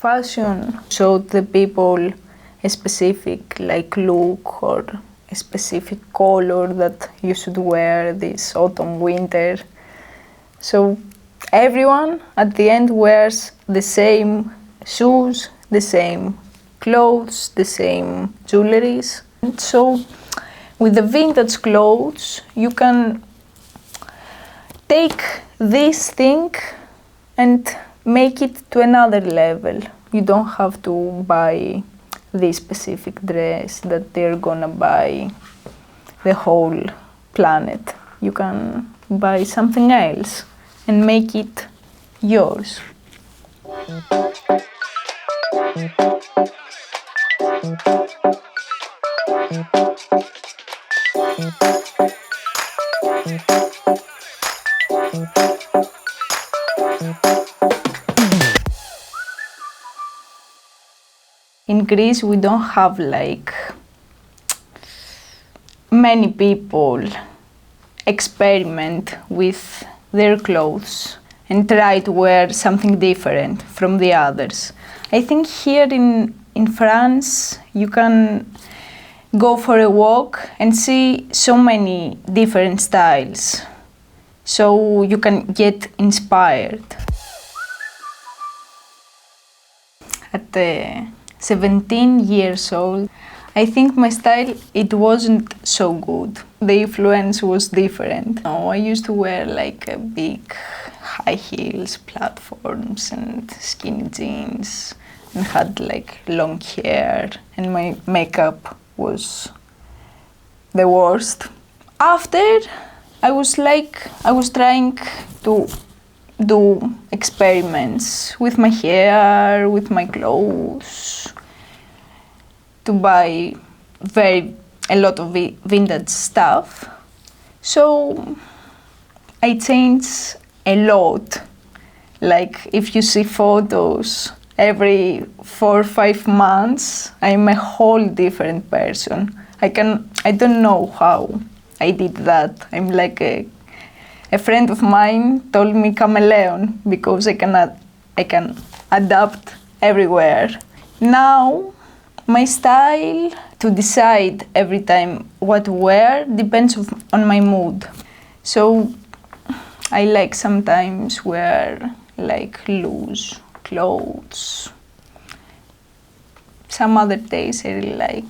fashion showed the people a specific look or a specific color that you should wear this autumn, winter. So everyone at the end wears the same shoes, the same clothes, the same jewelries. And so with the vintage clothes, you can take this thing and make it to another level. You don't have to buy this specific dress that they're gonna buy the whole planet. You can buy something else and make it yours. In Greece, we don't have many people experiment with their clothes and try to wear something different from the others. I think here in France, you can go for a walk and see so many different styles, so you can get inspired. At 17 years old, I think my style, it wasn't so good. The influence was different. I used to wear a big high heels, platforms and skinny jeans, and had long hair, and my makeup was the worst. After, I was trying to do experiments with my hair, with my clothes, to buy a lot of vintage stuff. So I changed a lot. If you see photos, every 4 or 5 months, I'm a whole different person. I don't know how I did that. I'm a friend of mine told me chameleon, because I can adapt everywhere. Now, my style to decide every time what to wear depends on my mood. So I sometimes wear loose clothes. Some other days I really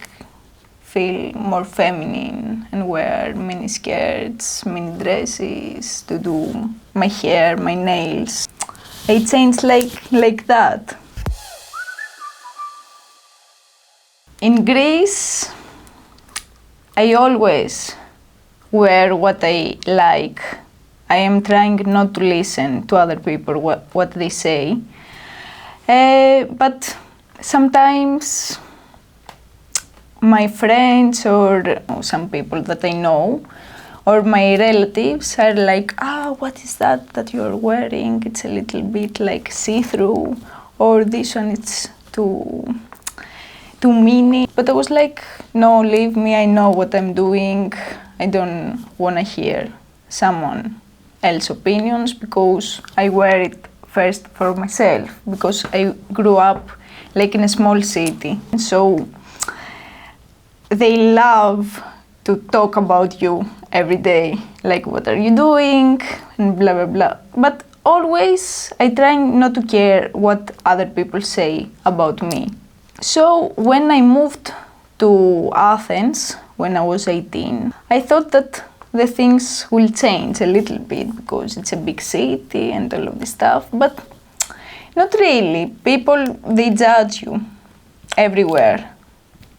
feel more feminine and wear mini skirts, mini dresses to do my hair, my nails. I change like that. In Greece, I always wear what I like. I am trying not to listen to other people, what they say. But sometimes my friends or some people that I know or my relatives are what is that you're wearing? It's a little bit see-through, or this one it's too mini. But I was no, leave me, I know what I'm doing. I don't want to hear someone else's opinions, because I wear it first for myself, because I grew up in a small city. And so they love to talk about you every day, what are you doing, and blah, blah, blah. But always I try not to care what other people say about me. So when I moved to Athens, when I was 18, I thought that the things will change a little bit, because it's a big city and all of this stuff, but not really. People, they judge you everywhere.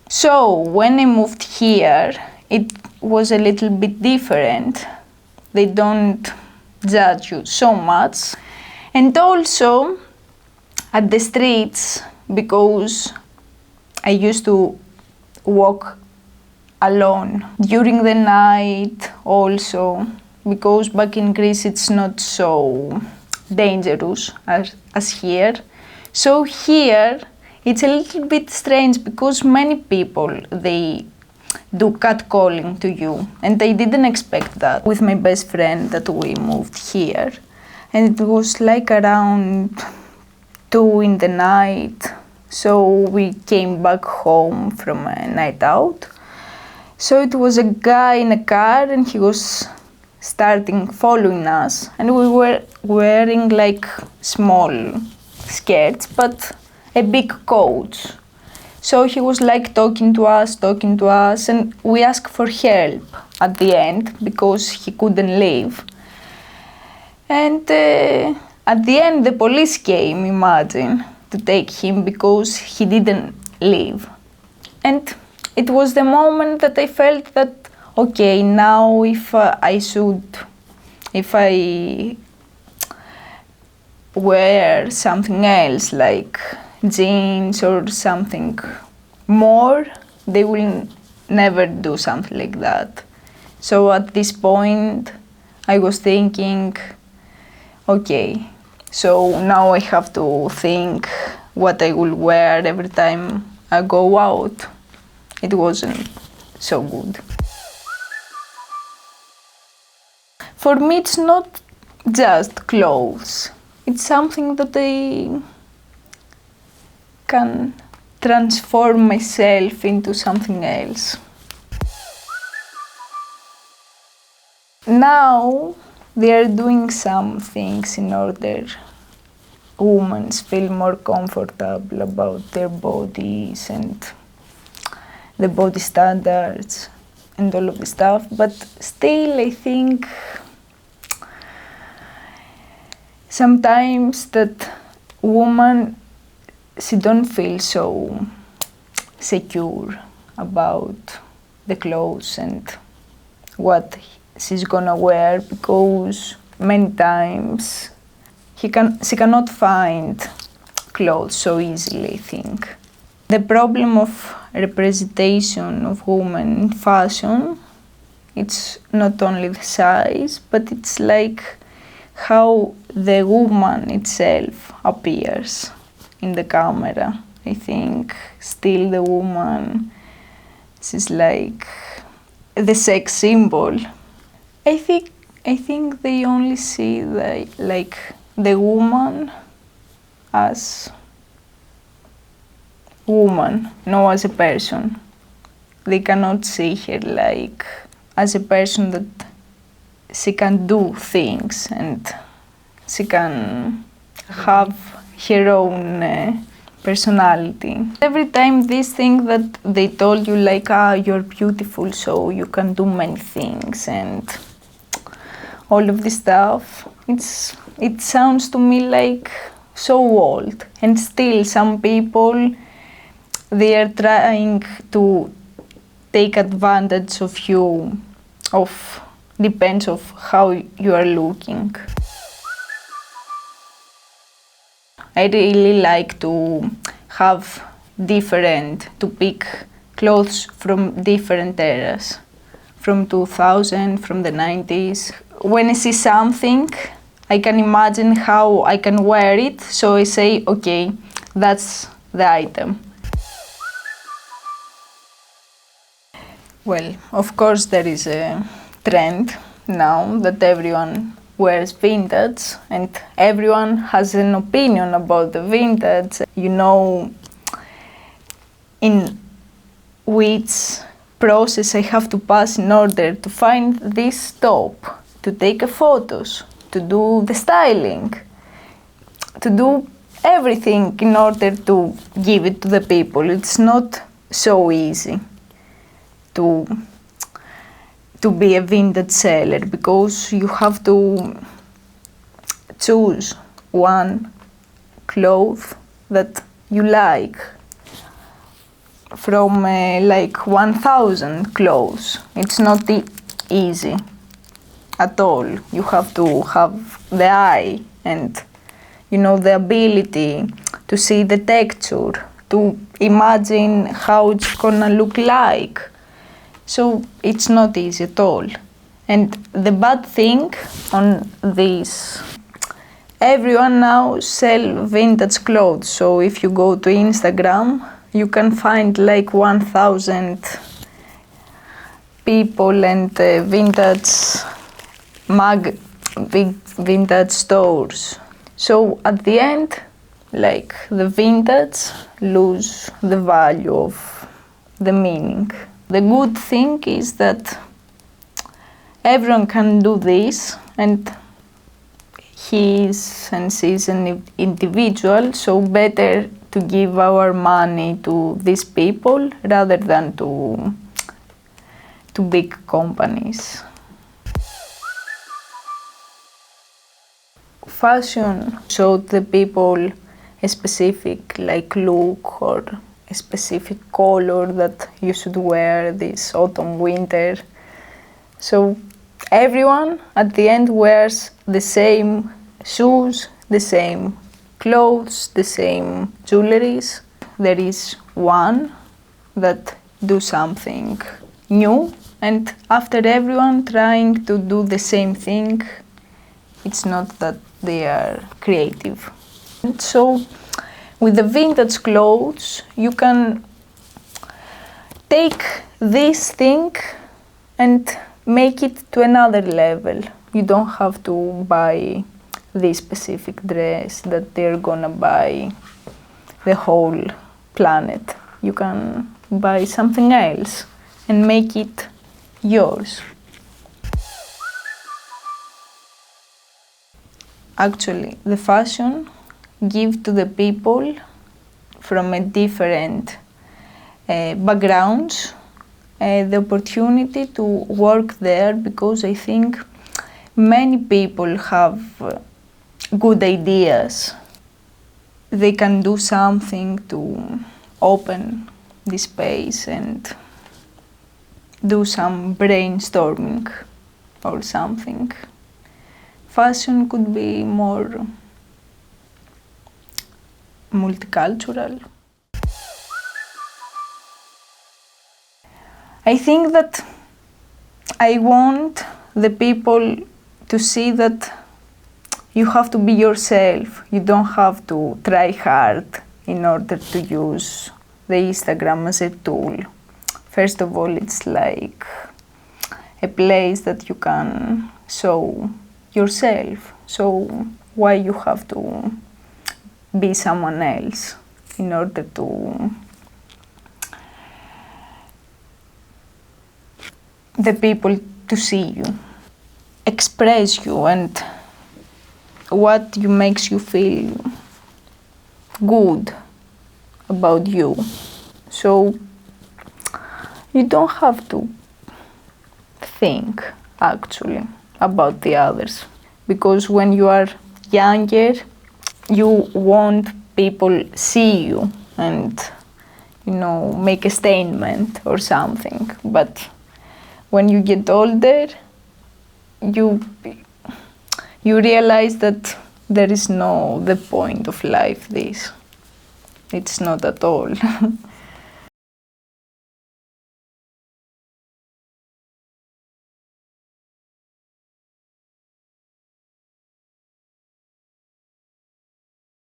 So when I moved here, it was a little bit different. They don't judge you so much. And also at the streets, because I used to walk alone during the night also, because back in Greece it's not so dangerous as here. So here it's a little bit strange, because many people, they do catcalling to you, and I didn't expect that. With my best friend that we moved here, and it was around 2 in the night, So we came back home from a night out. So it was a guy in a car and he was starting following us, and we were wearing like small skirts but a big coat. So he was like talking to us, and we asked for help at the end because he couldn't leave. And at the end the police came, imagine, to take him because he didn't leave. And it was the moment that I felt that, okay, now if I wear something else like jeans or something more, they will never do something like that. So at this point I was thinking, okay, so now I have to think what I will wear every time I go out. It wasn't so good. For me, it's not just clothes. It's something that I can transform myself into something else. Now they are doing some things in order women feel more comfortable about their bodies and the body standards and all of the stuff, but still I think sometimes that woman, she don't feel so secure about the clothes and what she's gonna wear, because many times she cannot find clothes so easily, I think. The problem of representation of women in fashion, it's not only the size, but it's like how the woman itself appears in the camera. I think still the woman, she's like the sex symbol. I think they only see the woman as woman, not as a person. They cannot see her like as a person that she can do things and she can have her own personality. Every time this thing that they told you like, you're beautiful so you can do many things and all of this stuff, it sounds to me like so old. And still some people, they are trying to take advantage of you, depends of how you are looking. I really like to have to pick clothes from different eras, from 2000, from the 90s. When I see something, I can imagine how I can wear it, so I say, okay, that's the item. Well, of course there is a trend now that everyone wears vintage and everyone has an opinion about the vintage. You know in which process I have to pass in order to find this top, to take photos, to do the styling, to do everything in order to give it to the people. It's not so easy to be a vintage seller, because you have to choose one cloth that you like from like 1,000 clothes. It's not easy at all. You have to have the eye and the ability to see the texture, to imagine how it's gonna look like. So it's not easy at all. And the bad thing on this, everyone now sell vintage clothes. So if you go to Instagram, you can find like 1,000 people and vintage stores. So at the end, like the vintage lose the value of the meaning. The good thing is that everyone can do this, and he is and she is an individual, so better to give our money to these people rather than to big companies. Fashion showed the people a specific look or a specific color that you should wear this autumn, winter. So everyone at the end wears the same shoes, the same clothes, the same jewelries. There is one that do something new, and after everyone trying to do the same thing, it's not that they are creative. And so with the vintage clothes, you can take this thing and make it to another level. You don't have to buy this specific dress that they're gonna buy the whole planet. You can buy something else and make it yours. Actually, the fashion give to the people from a different backgrounds the opportunity to work there, because I think many people have good ideas. They can do something to open the space and do some brainstorming or something. Fashion could be more multicultural. I think that I want the people to see that you have to be yourself. You don't have to try hard in order to use the Instagram as a tool. First of all, it's like a place that you can show yourself. So why you have to be someone else in order to the people to see you, express you, and what you makes you feel good about you. So you don't have to think actually about the others, because when you are younger, you want people see you and, you know, make a statement or something. But when you get older, you realize that there is no the point of life. This, it's not at all.